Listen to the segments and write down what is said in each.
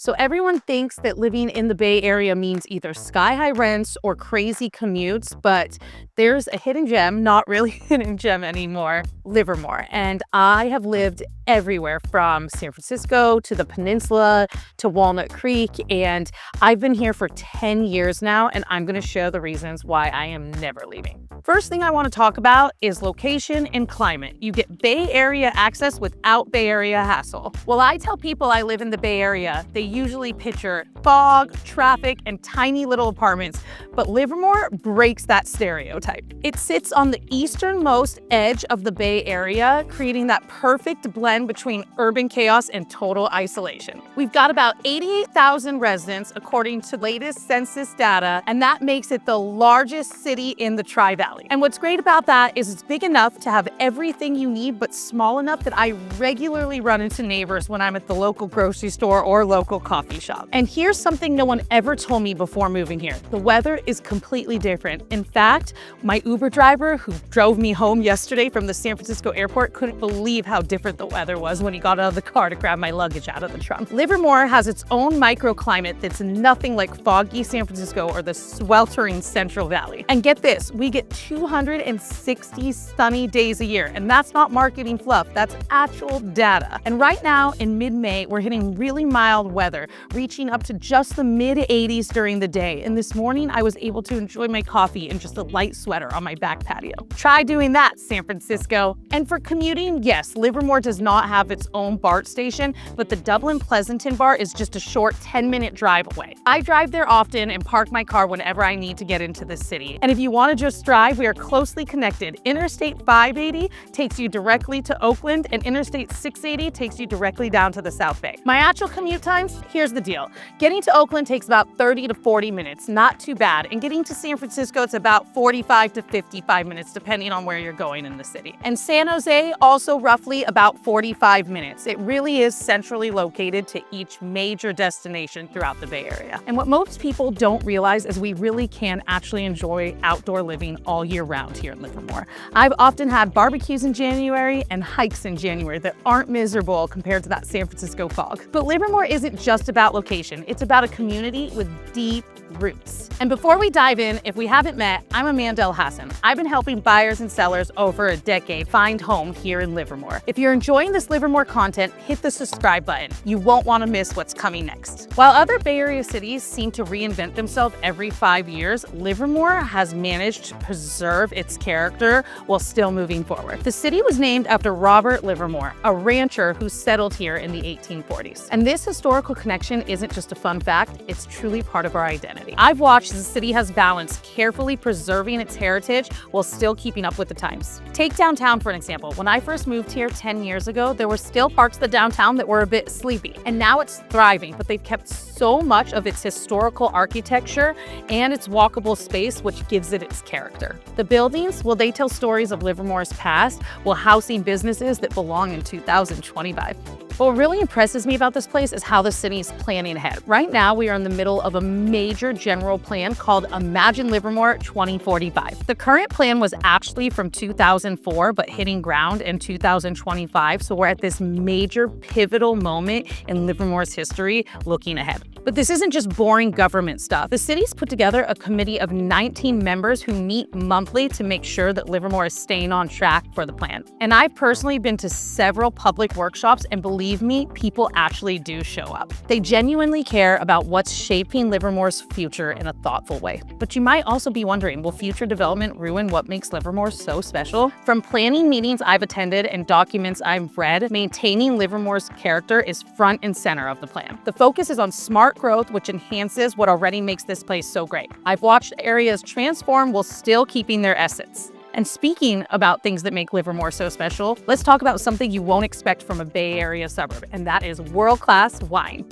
So everyone thinks that living in the Bay Area means either sky-high rents or crazy commutes, but there's a hidden gem, not really hidden gem anymore, Livermore. And I have lived everywhere from San Francisco to the peninsula to Walnut Creek, and I've been here for 10 years now, and I'm going to share the reasons why I am never leaving. First thing I want to talk about is location and climate. You get Bay Area access without Bay Area hassle. Well, I tell people I live in the Bay Area, they usually picture fog, traffic, and tiny little apartments, but Livermore breaks that stereotype. It sits on the easternmost edge of the Bay Area, creating that perfect blend between urban chaos and total isolation. We've got about 88,000 residents according to latest census data, and that makes it the largest city in the Tri-Valley. And what's great about that is it's big enough to have everything you need, but small enough that I regularly run into neighbors when I'm at the local grocery store or local coffee shop. And here's something no one ever told me before moving here. The weather is completely different. In fact, my Uber driver who drove me home yesterday from the San Francisco airport couldn't believe how different the weather was when he got out of the car to grab my luggage out of the trunk. Livermore has its own microclimate that's nothing like foggy San Francisco or the sweltering Central Valley. And get this, we get 260 sunny days a year. And that's not marketing fluff, that's actual data. And right now in mid-May, we're hitting really mild weather, reaching up to just the mid-80s during the day. And this morning, I was able to enjoy my coffee in just a light sweater on my back patio. Try doing that, San Francisco. And for commuting, yes, Livermore does not have its own BART station, but the Dublin Pleasanton BART is just a short 10-minute drive away. I drive there often and park my car whenever I need to get into the city. And if you want to just drive, we are closely connected. Interstate 580 takes you directly to Oakland, and Interstate 680 takes you directly down to the South Bay. My actual commute times, here's the deal. Getting to Oakland takes about 30 to 40 minutes, not too bad. And getting to San Francisco, it's about 45 to 55 minutes, depending on where you're going in the city. And San Jose, also roughly about 45 minutes. It really is centrally located to each major destination throughout the Bay Area. And what most people don't realize is we really can actually enjoy outdoor living all year round here in Livermore. I've often had barbecues in January and hikes in January that aren't miserable compared to that San Francisco fog. But Livermore isn't just about location, it's about a community with deep roots. And before we dive in, if we haven't met, I'm Amanda Elhassan. I've been helping buyers and sellers over a decade find home here in Livermore. If you're enjoying this Livermore content, hit the subscribe button. You won't want to miss what's coming next. While other Bay Area cities seem to reinvent themselves every 5 years, Livermore has managed to preserve its character while still moving forward. The city was named after Robert Livermore, a rancher who settled here in the 1840s. And this historical connection isn't just a fun fact, it's truly part of our identity. I've watched as the city has balanced carefully preserving its heritage while still keeping up with the times. Take downtown for an example. When I first moved here 10 years ago, there were still parts of the downtown that were a bit sleepy. And now it's thriving, but they've kept so much of its historical architecture and its walkable space, which gives it its character. The buildings, well, they tell stories of Livermore's past while housing businesses that belong in 2025. What really impresses me about this place is how the city is planning ahead. Right now, we are in the middle of a major general plan called Imagine Livermore 2045. The current plan was actually from 2004, but hitting ground in 2025. So we're at this major pivotal moment in Livermore's history looking ahead. But this isn't just boring government stuff. The city's put together a committee of 19 members who meet monthly to make sure that Livermore is staying on track for the plan. And I've personally been to several public workshops, and believe me, people actually do show up. They genuinely care about what's shaping Livermore's future in a thoughtful way. But you might also be wondering, will future development ruin what makes Livermore so special? From planning meetings I've attended and documents I've read, maintaining Livermore's character is front and center of the plan. The focus is on smart growth, which enhances what already makes this place so great. I've watched areas transform while still keeping their essence. And speaking about things that make Livermore so special, let's talk about something you won't expect from a Bay Area suburb, and that is world-class wine.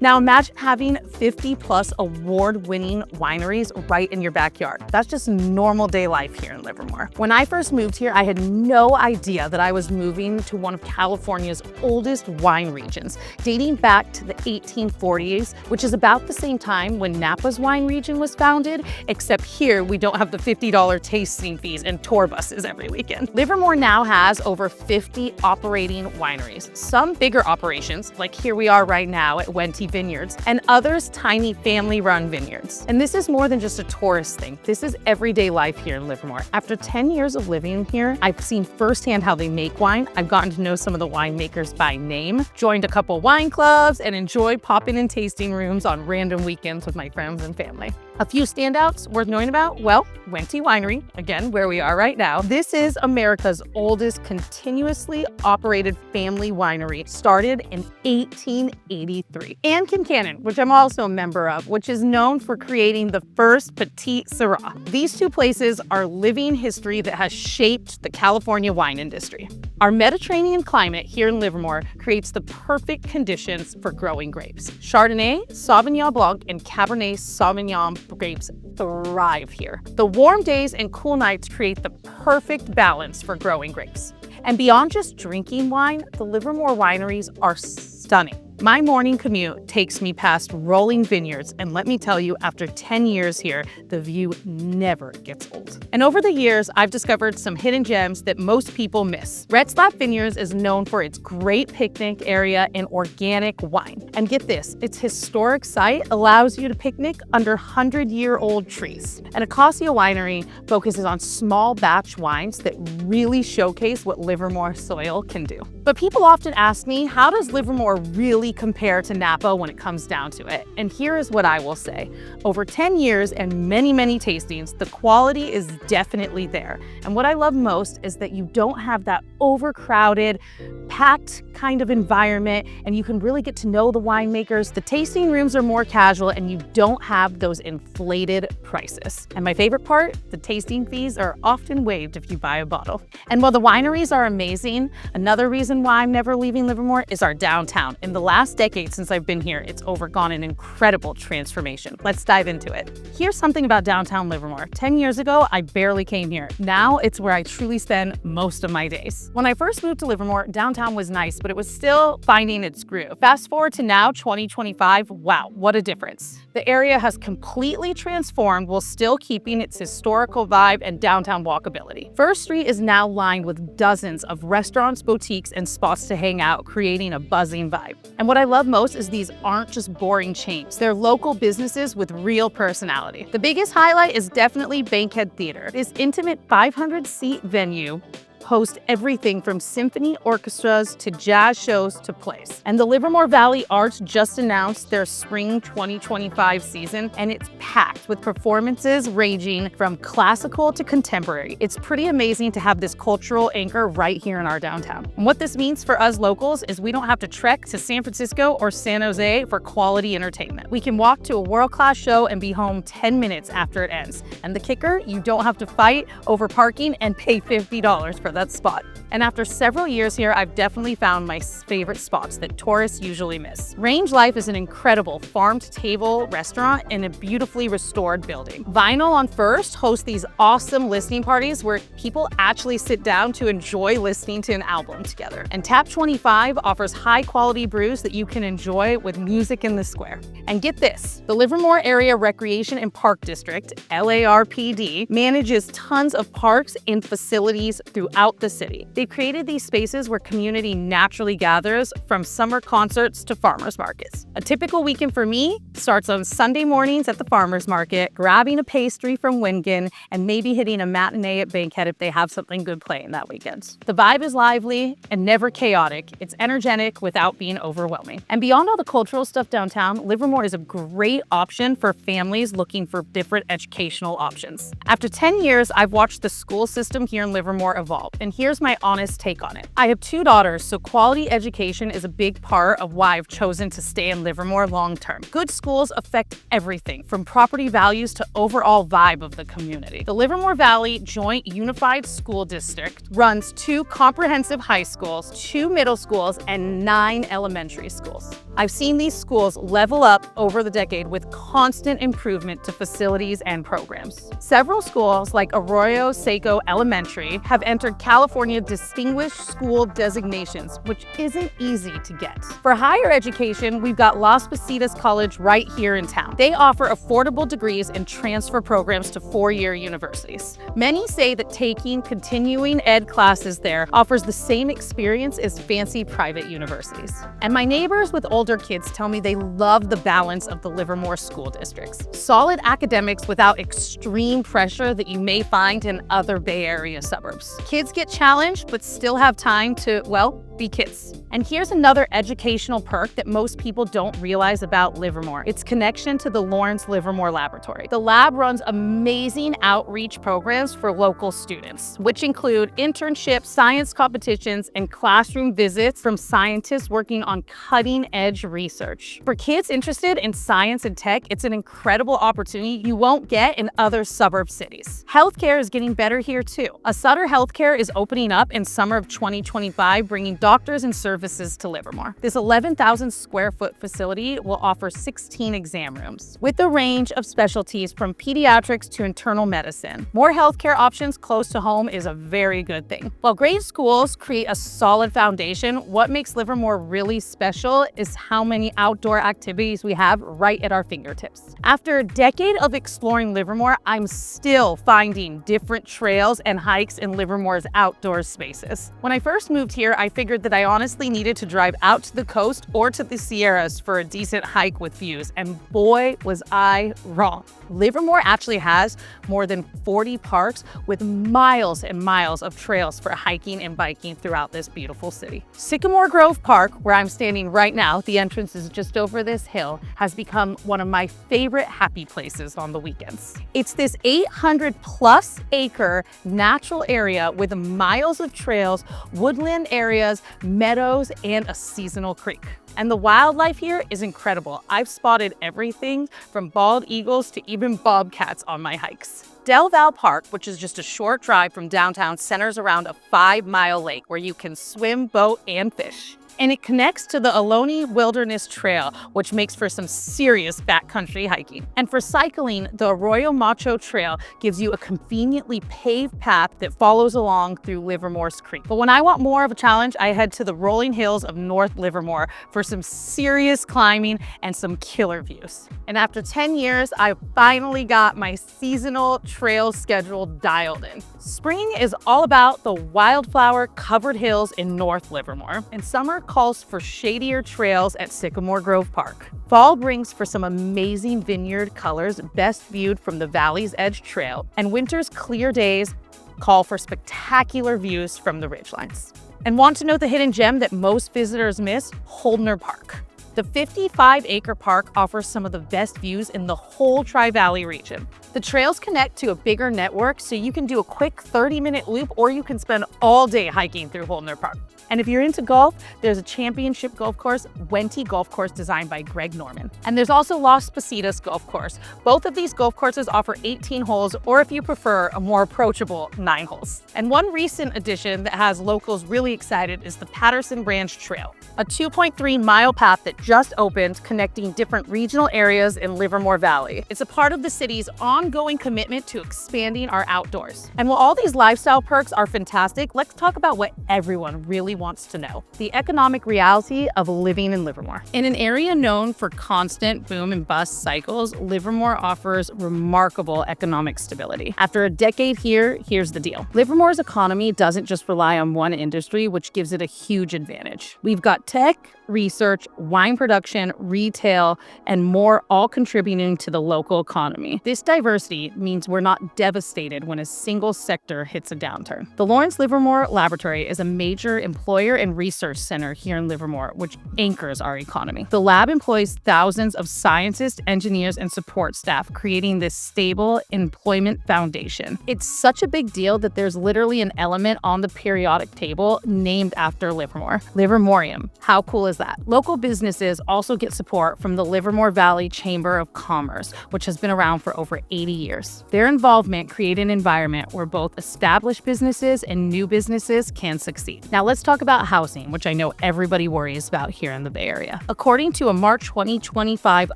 Now imagine having 50+ award-winning wineries right in your backyard. That's just normal day life here in Livermore. When I first moved here, I had no idea that I was moving to one of California's oldest wine regions, dating back to the 1840s, which is about the same time when Napa's wine region was founded, except here we don't have the $50 tasting fees and tour buses every weekend. Livermore now has over 50 operating wineries, some bigger operations, like here we are right now at plenty vineyards, and others tiny family-run vineyards. And this is more than just a tourist thing. This is everyday life here in Livermore. After 10 years of living here, I've seen firsthand how they make wine. I've gotten to know some of the winemakers by name, joined a couple wine clubs, and enjoyed popping in tasting rooms on random weekends with my friends and family. A few standouts worth knowing about? Well, Wineries Winery, again, where we are right now. This is America's oldest continuously operated family winery, started in 1883. And Kincannon, which I'm also a member of, which is known for creating the first Petit Syrah. These two places are living history that has shaped the California wine industry. Our Mediterranean climate here in Livermore creates the perfect conditions for growing grapes. Chardonnay, Sauvignon Blanc, and Cabernet Sauvignon grapes thrive here. The warm days and cool nights create the perfect balance for growing grapes. And beyond just drinking wine, the Livermore wineries are stunning. My morning commute takes me past rolling vineyards, and let me tell you, after 10 years here, the view never gets old. And over the years, I've discovered some hidden gems that most people miss. Red Slap Vineyards is known for its great picnic area and organic wine. And get this, its historic site allows you to picnic under 100-year-old trees. And Acacia Winery focuses on small batch wines that really showcase what Livermore soil can do. But people often ask me, how does Livermore really compare to Napa when it comes down to it? And here is what I will say. Over 10 years and many tastings, the quality is definitely there. And what I love most is that you don't have that overcrowded, packed kind of environment, and you can really get to know the winemakers. The tasting rooms are more casual, and you don't have those inflated prices. And my favorite part, the tasting fees are often waived if you buy a bottle. And while the wineries are amazing, another reason why I'm never leaving Livermore is our downtown. In the last decade since I've been here, it's undergone an incredible transformation. Let's dive into it. Here's something about downtown Livermore. 10 years ago, I barely came here. Now it's where I truly spend most of my days. When I first moved to Livermore, downtown was nice, but it was still finding its groove. Fast forward to now, 2025, wow, what a difference. The area has completely transformed while still keeping its historical vibe and downtown walkability. First Street is now lined with dozens of restaurants, boutiques, and spots to hang out, creating a buzzing vibe. And what I love most is these aren't just boring chains. They're local businesses with real personality. The biggest highlight is definitely Bankhead Theater. This intimate 500-seat venue host everything from symphony orchestras to jazz shows to plays. And the Livermore Valley Arts just announced their spring 2025 season, and it's packed with performances ranging from classical to contemporary. It's pretty amazing to have this cultural anchor right here in our downtown. And what this means for us locals is we don't have to trek to San Francisco or San Jose for quality entertainment. We can walk to a world-class show and be home 10 minutes after it ends. And the kicker, you don't have to fight over parking and pay $50 for that spot. And after several years here, I've definitely found my favorite spots that tourists usually miss. Range Life is an incredible farm-to-table restaurant in a beautifully restored building. Vinyl on First hosts these awesome listening parties where people actually sit down to enjoy listening to an album together. And Tap 25 offers high-quality brews that you can enjoy with music in the square. And get this, the Livermore Area Recreation and Park District, LARPD, manages tons of parks and facilities throughout the city. They've created these spaces where community naturally gathers, from summer concerts to farmers markets. A typical weekend for me starts on Sunday mornings at the farmers market, grabbing a pastry from Wingan, and maybe hitting a matinee at Bankhead if they have something good playing that weekend. The vibe is lively and never chaotic. It's energetic without being overwhelming. And beyond all the cultural stuff downtown, Livermore is a great option for families looking for different educational options. After 10 years, I've watched the school system here in Livermore evolve, and here's my honest take on it. I have 2 daughters, so quality education is a big part of why I've chosen to stay in Livermore long term. Good schools affect everything from property values to overall vibe of the community. The Livermore Valley Joint Unified School District runs 2 comprehensive high schools, 2 middle schools, and 9 elementary schools. I've seen these schools level up over the decade with constant improvement to facilities and programs. Several schools like Arroyo Seco Elementary have entered California distinguished school designations, which isn't easy to get. For higher education, we've got Las Positas College right here in town. They offer affordable degrees and transfer programs to four-year universities. Many say that taking continuing ed classes there offers the same experience as fancy private universities. And my neighbors with older kids tell me they love the balance of the Livermore school districts. Solid academics without extreme pressure that you may find in other Bay Area suburbs. Kids get challenged, but still have time to, well, be kids. And here's another educational perk that most people don't realize about Livermore. Its connection to the Lawrence Livermore Laboratory. The lab runs amazing outreach programs for local students, which include internships, science competitions, and classroom visits from scientists working on cutting-edge research. For kids interested in science and tech, it's an incredible opportunity you won't get in other suburb cities. Healthcare is getting better here too. A Sutter Healthcare is opening up in summer of 2025, bringing doctors and services to Livermore. This 11,000 square foot facility will offer 16 exam rooms with a range of specialties from pediatrics to internal medicine. More healthcare options close to home is a very good thing. While great schools create a solid foundation, what makes Livermore really special is how many outdoor activities we have right at our fingertips. After a decade of exploring Livermore, I'm still finding different trails and hikes in Livermore's outdoor spaces. When I first moved here, I figured that I honestly needed to drive out to the coast or to the Sierras for a decent hike with views, and boy, was I wrong. Livermore actually has more than 40 parks with miles and miles of trails for hiking and biking throughout this beautiful city. Sycamore Grove Park, where I'm standing right now, the entrance is just over this hill, has become one of my favorite happy places on the weekends. It's this 800+ acre natural area with miles of trails, woodland areas, meadows, and a seasonal creek. And the wildlife here is incredible. I've spotted everything from bald eagles to even bobcats on my hikes. Del Val Park, which is just a short drive from downtown, centers around a 5-mile lake where you can swim, boat, and fish. And it connects to the Ohlone Wilderness Trail, which makes for some serious backcountry hiking. And for cycling, the Arroyo Macho Trail gives you a conveniently paved path that follows along through Livermore's Creek. But when I want more of a challenge, I head to the rolling hills of North Livermore for some serious climbing and some killer views. And after 10 years, I finally got my seasonal trail schedule dialed in. Spring is all about the wildflower-covered hills in North Livermore, and summer calls for shadier trails at Sycamore Grove Park. Fall brings for some amazing vineyard colors best viewed from the Valley's Edge Trail, and winter's clear days call for spectacular views from the ridgelines. And want to know the hidden gem that most visitors miss? Holdner Park. The 55-acre park offers some of the best views in the whole Tri-Valley region. The trails connect to a bigger network, so you can do a quick 30-minute loop, or you can spend all day hiking through Holdner Park. And if you're into golf, there's a championship golf course, Wente Golf Course, designed by Greg Norman. And there's also Las Positas Golf Course. Both of these golf courses offer 18 holes, or if you prefer, a more approachable 9 holes. And one recent addition that has locals really excited is the Patterson Branch Trail, a 2.3-mile path that just opened, connecting different regional areas in Livermore Valley. It's a part of the city's ongoing commitment to expanding our outdoors. And while all these lifestyle perks are fantastic, let's talk about what everyone really wants to know: the economic reality of living in Livermore. In an area known for constant boom and bust cycles, Livermore offers remarkable economic stability. After a decade here, here's the deal. Livermore's economy doesn't just rely on one industry, which gives it a huge advantage. We've got tech, research, wine production, retail, and more, all contributing to the local economy. This diversity means we're not devastated when a single sector hits a downturn. The Lawrence Livermore Laboratory is a major employer and research center here in Livermore, which anchors our economy. The lab employs thousands of scientists, engineers, and support staff, creating this stable employment foundation. It's such a big deal that there's literally an element on the periodic table named after Livermore, Livermorium. How cool is that. Local businesses also get support from the Livermore Valley Chamber of Commerce, which has been around for over 80 years. Their involvement creates an environment where both established businesses and new businesses can succeed. Now let's talk about housing, which I know everybody worries about here in the Bay Area. According to a March 2025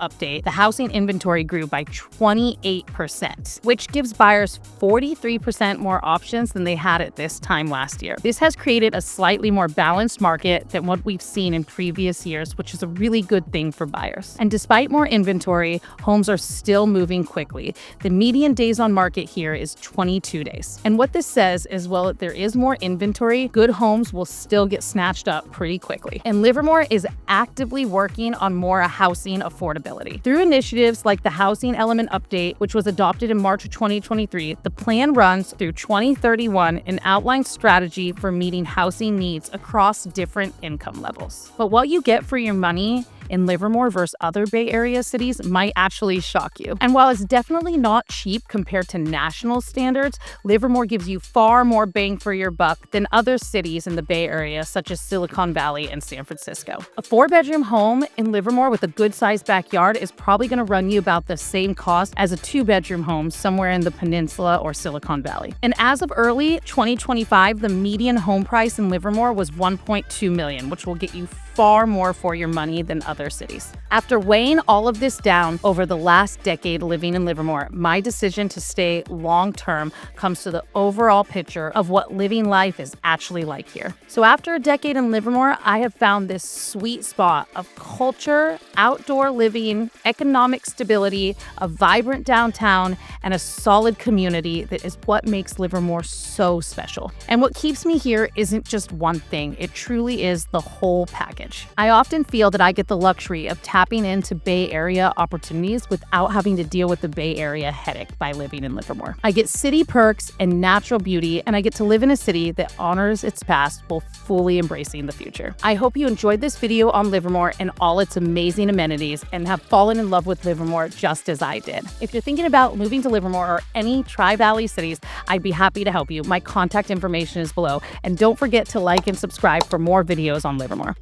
update, the housing inventory grew by 28%, which gives buyers 43% more options than they had at this time last year. This has created a slightly more balanced market than what we've seen in previous years, which is a really good thing for buyers. And despite more inventory, homes are still moving quickly. The median days on market here is 22 days. And what this says is, well, if there is more inventory, good homes will still get snatched up pretty quickly. And Livermore is actively working on more housing affordability. Through initiatives like the Housing Element Update, which was adopted in March of 2023, the plan runs through 2031 and outlines strategy for meeting housing needs across different income levels. But what you get for your money in Livermore versus other Bay Area cities might actually shock you. And while it's definitely not cheap compared to national standards, Livermore gives you far more bang for your buck than other cities in the Bay Area, such as Silicon Valley and San Francisco. A 4-bedroom home in Livermore with a good-sized backyard is probably going to run you about the same cost as a 2-bedroom home somewhere in the Peninsula or Silicon Valley. And as of early 2025, the median home price in Livermore was $1.2 million, which will get you far more for your money than other cities. After weighing all of this down over the last decade living in Livermore, my decision to stay long-term comes to the overall picture of what living life is actually like here. So after a decade in Livermore, I have found this sweet spot of culture, outdoor living, economic stability, a vibrant downtown, and a solid community that is what makes Livermore so special. And what keeps me here isn't just one thing, it truly is the whole package. I often feel that I get the luxury of tapping into Bay Area opportunities without having to deal with the Bay Area headache by living in Livermore. I get city perks and natural beauty, and I get to live in a city that honors its past while fully embracing the future. I hope you enjoyed this video on Livermore and all its amazing amenities and have fallen in love with Livermore just as I did. If you're thinking about moving to Livermore or any Tri-Valley cities, I'd be happy to help you. My contact information is below, and don't forget to like and subscribe for more videos on Livermore.